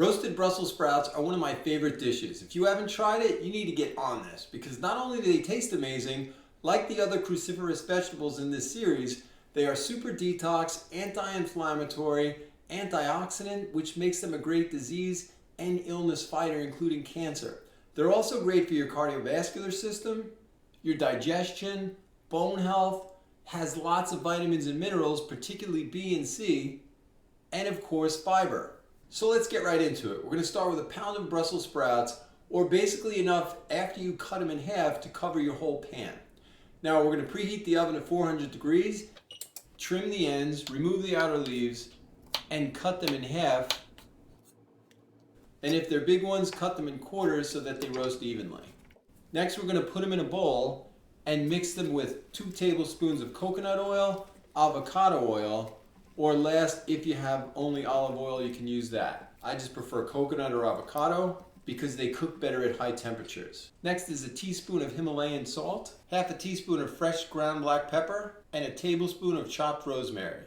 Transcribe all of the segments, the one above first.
Roasted Brussels sprouts are one of my favorite dishes. If you haven't tried it, you need to get on this because not only do they taste amazing, like the other cruciferous vegetables in this series, they are super detox, anti-inflammatory, antioxidant, which makes them a great disease and illness fighter, including cancer. They're also great for your cardiovascular system, your digestion, bone health, has lots of vitamins and minerals, particularly B and C, and of course fiber. So let's get right into it. We're going to start with a pound of Brussels sprouts, or basically enough after you cut them in half to cover your whole pan. Now we're going to preheat the oven to 400 degrees, trim the ends, remove the outer leaves, and cut them in half. And if they're big ones, cut them in quarters so that they roast evenly. Next, we're going to put them in a bowl and mix them with 2 tablespoons of coconut oil, avocado oil, or last, if you have only olive oil, you can use that. I just prefer coconut or avocado because they cook better at high temperatures. Next is a teaspoon of Himalayan salt, half a teaspoon of fresh ground black pepper, and a tablespoon of chopped rosemary.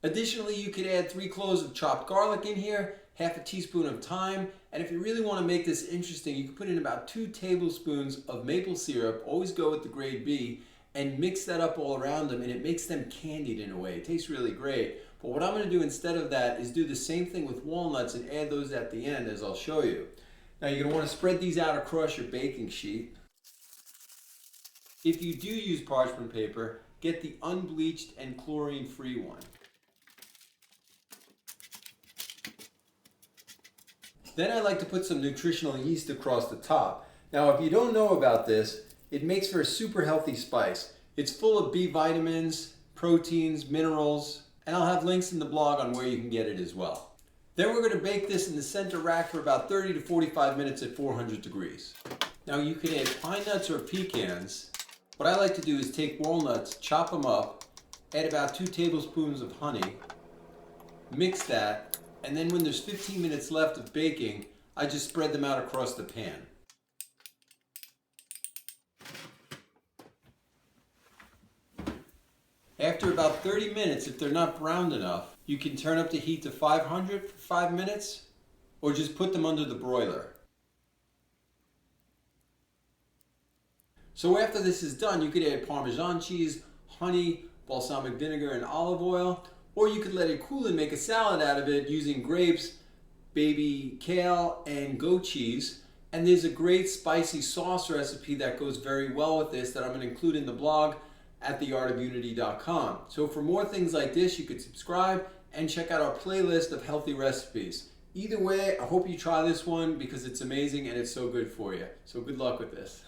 Additionally, you could add 3 cloves of chopped garlic in here, half a teaspoon of thyme, and if you really want to make this interesting, you can put in about 2 tablespoons of maple syrup, always go with the grade B, and mix that up all around them, and it makes them candied in a way. It tastes really great. But what I'm going to do instead of that is do the same thing with walnuts and add those at the end, as I'll show you. Now you're going to want to spread these out across your baking sheet. If you do use parchment paper, get the unbleached and chlorine-free one. Then I like to put some nutritional yeast across the top. Now if you don't know about this, it makes for a super healthy spice. It's full of B vitamins, proteins, minerals, and I'll have links in the blog on where you can get it as well. Then we're going to bake this in the center rack for about 30 to 45 minutes at 400 degrees. Now you can add pine nuts or pecans. What I like to do is take walnuts, chop them up, add about 2 tablespoons of honey, mix that, and then when there's 15 minutes left of baking, I just spread them out across the pan. After about 30 minutes, if they're not browned enough, you can turn up the heat to 500 for 5 minutes, or just put them under the broiler. So after this is done, you could add Parmesan cheese, honey, balsamic vinegar, and olive oil, or you could let it cool and make a salad out of it using grapes, baby kale, and goat cheese. And there's a great spicy sauce recipe that goes very well with this that I'm going to include in the blog at theartofunity.com. So for more things like this, you could subscribe and check out our playlist of healthy recipes. Either way, I hope you try this one because it's amazing and it's so good for you. So good luck with this.